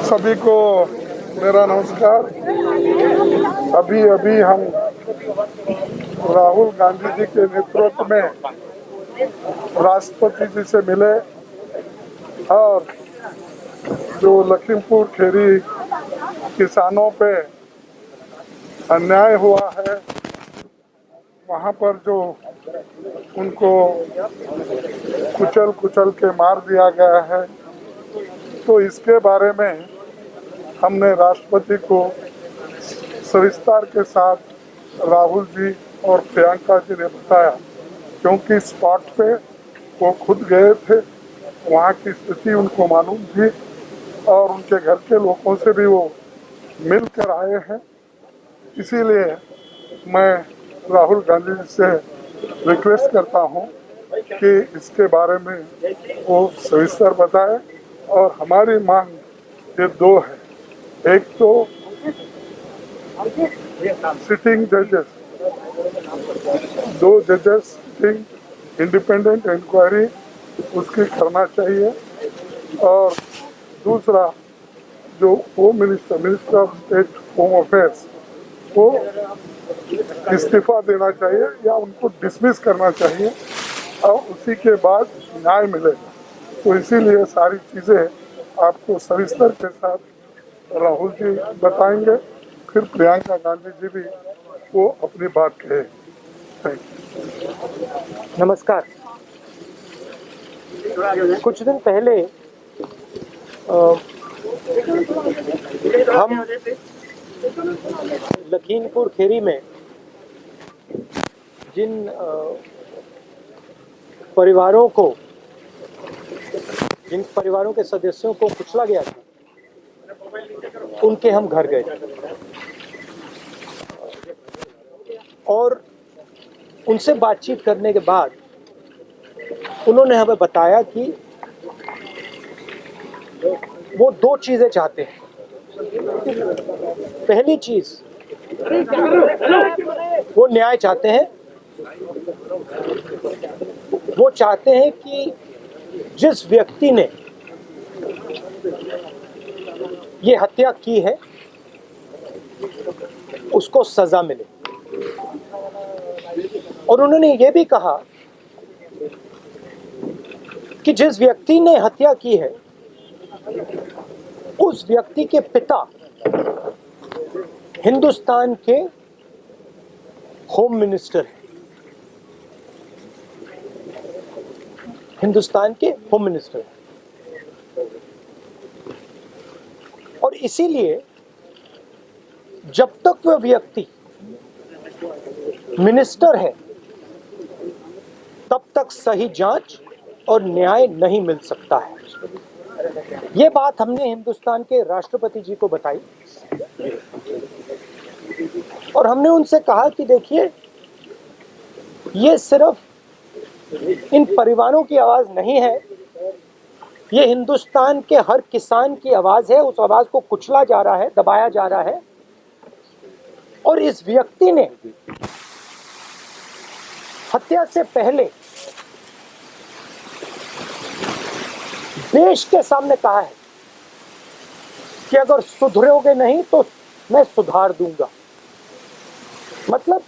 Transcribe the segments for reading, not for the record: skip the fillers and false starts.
सभी को मेरा नमस्कार। अभी अभी हम राहुल गांधी जी के नेतृत्व में राष्ट्रपति जी से मिले और जो लखीमपुर खीरी किसानों पे अन्याय हुआ है, वहाँ पर जो उनको कुचल के मार दिया गया है, तो इसके बारे में हमने राष्ट्रपति को सविस्तार के साथ राहुल जी और प्रियंका जी ने बताया, क्योंकि स्पॉट पे वो खुद गए थे, वहाँ की स्थिति उनको मालूम थी और उनके घर के लोगों से भी वो मिल कर आए हैं। इसीलिए मैं राहुल गांधी जी से रिक्वेस्ट करता हूँ कि इसके बारे में वो सविस्तर बताए। और हमारी मांग ये दो है, एक तो सिटिंग जजेस, दो जजेस सिटिंग इंडिपेंडेंट इंक्वायरी उसकी करना चाहिए, और दूसरा जो home minister of state home affairs को इस्तीफा देना चाहिए या उनको डिसमिस करना चाहिए और उसी के बाद न्याय मिलेगा। तो इसीलिए सारी चीज़ें आपको सविस्तर के साथ राहुल जी बताएंगे, फिर प्रियंका गांधी जी भी वो अपनी बात कहेंगे। नमस्कार। कुछ दिन पहले हम लखीमपुर खीरी में जिन परिवारों के सदस्यों को कुचला गया था, उनके हम घर गए और उनसे बातचीत करने के बाद उन्होंने हमें बताया कि वो दो चीजें चाहते हैं। पहली चीज, वो न्याय चाहते हैं। वो चाहते हैं कि जिस व्यक्ति ने ये हत्या की है उसको सजा मिले, और उन्होंने ये भी कहा कि जिस व्यक्ति ने हत्या की है उस व्यक्ति के पिता हिंदुस्तान के होम मिनिस्टर हैं। हिंदुस्तान के होम मिनिस्टर हैं, और इसीलिए जब तक वह व्यक्ति मिनिस्टर है तब तक सही जांच और न्याय नहीं मिल सकता है। ये बात हमने हिंदुस्तान के राष्ट्रपति जी को बताई और हमने उनसे कहा कि देखिए, ये सिर्फ इन परिवारों की आवाज नहीं है, ये हिंदुस्तान के हर किसान की आवाज है। उस आवाज को कुचला जा रहा है, दबाया जा रहा है, और इस व्यक्ति ने हत्या से पहले देश के सामने कहा है कि अगर सुधरोगे नहीं तो मैं सुधार दूंगा। मतलब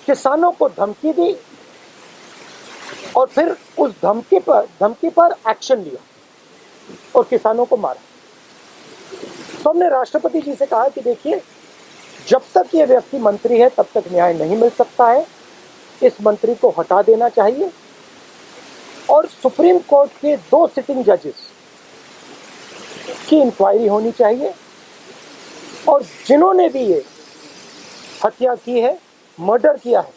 किसानों को धमकी दी और फिर उस धमकी पर एक्शन लिया और किसानों को मारा। तो हमने राष्ट्रपति जी से कहा कि देखिए, जब तक ये व्यक्ति मंत्री है तब तक न्याय नहीं मिल सकता है, इस मंत्री को हटा देना चाहिए, और सुप्रीम कोर्ट के 2 सिटिंग जजेस की इंक्वायरी होनी चाहिए, और जिन्होंने भी ये हत्या की है, मर्डर किया है,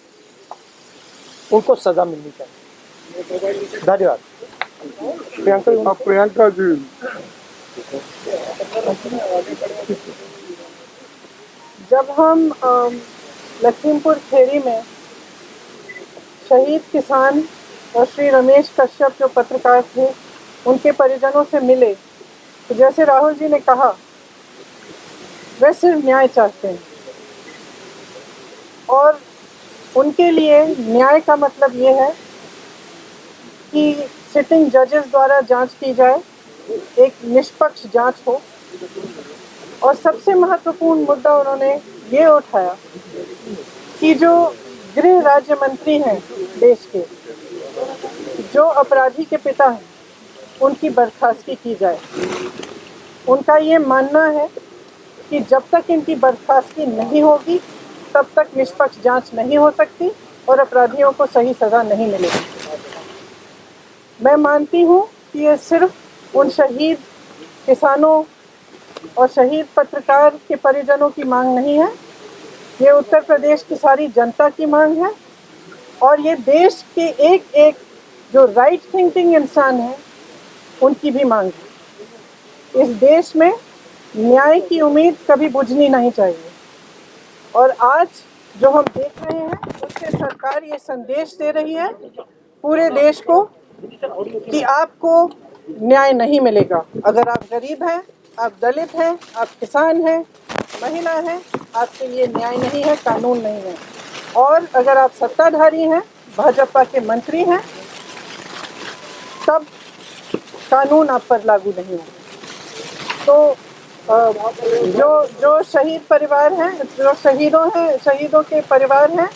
उनको सजा मिलनी चाहिए। धन्यवाद। प्रियंका जी, जब हम लखीमपुर खीरी में शहीद किसान और श्री रमेश कश्यप जो पत्रकार थे, उनके परिजनों से मिले, तो जैसे राहुल जी ने कहा, वे सिर्फ न्याय चाहते हैं, और उनके लिए न्याय का मतलब ये है कि सिटिंग जजेस द्वारा जांच की जाए, एक निष्पक्ष जांच हो, और सबसे महत्वपूर्ण मुद्दा उन्होंने ये उठाया कि जो गृह राज्य मंत्री हैं देश के, जो अपराधी के पिता हैं, उनकी बर्खास्तगी की जाए। उनका ये मानना है कि जब तक इनकी बर्खास्तगी नहीं होगी तब तक निष्पक्ष जांच नहीं हो सकती और अपराधियों को सही सज़ा नहीं मिलेगी। मैं मानती हूँ कि ये सिर्फ उन शहीद किसानों और शहीद पत्रकार के परिजनों की मांग नहीं है, ये उत्तर प्रदेश की सारी जनता की मांग है और ये देश के एक एक जो राइट थिंकिंग इंसान हैं उनकी भी मांग है। इस देश में न्याय की उम्मीद कभी बुझनी नहीं चाहिए और आज जो हम देख रहे हैं उससे सरकार ये संदेश दे रही है पूरे देश को कि आपको न्याय नहीं मिलेगा। अगर आप गरीब हैं, आप दलित हैं, आप किसान हैं, महिला हैं, आपके लिए न्याय नहीं है, कानून नहीं है। और अगर आप सत्ताधारी हैं, भाजपा के मंत्री हैं, तब कानून आप पर लागू नहीं होगा। तो जो शहीद परिवार हैं, जो शहीदों के परिवार हैं,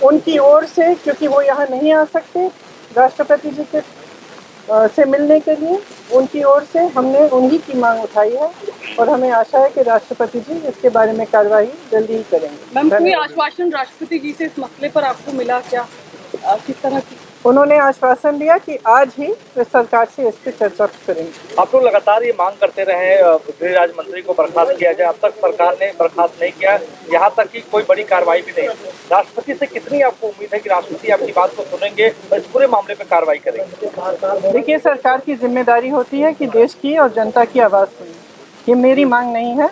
उनकी ओर से, क्योंकि वो यहाँ नहीं आ सकते राष्ट्रपति जी के से मिलने के लिए, उनकी ओर से हमने उन्हीं की मांग उठाई है और हमें आशा है कि राष्ट्रपति जी इसके बारे में कार्रवाई जल्दी ही करेंगे। मैम, कोई आश्वासन राष्ट्रपति जी से इस मसले पर आपको मिला क्या? किस तरह की? उन्होंने आश्वासन दिया कि आज ही सरकार से इस पर चर्चा करेंगे। आप लोग लगातार ये मांग करते रहे गृह राज्य मंत्री को बर्खास्त किया जाए, अब तक सरकार ने बर्खास्त नहीं किया, यहाँ तक कि कोई बड़ी कार्रवाई भी नहीं। राष्ट्रपति से कितनी आपको उम्मीद है कि राष्ट्रपति आपकी बात को सुनेंगे और इस पूरे मामले पर कार्रवाई करेंगे? देखिए, सरकार की जिम्मेदारी होती है कि देश की और जनता की आवाज़ सुने। ये मेरी मांग नहीं है,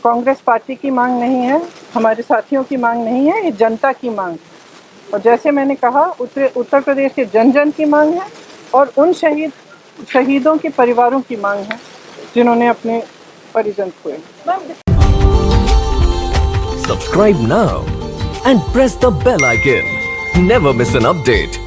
कांग्रेस पार्टी की मांग नहीं है, हमारे साथियों की मांग नहीं है, ये जनता की मांग है। और जैसे मैंने कहा, उत्तर प्रदेश के जन जन की मांग है और उन शहीदों के परिवारों की मांग है जिन्होंने अपने परिजन खोए। Subscribe now and press the bell icon. Never miss an update.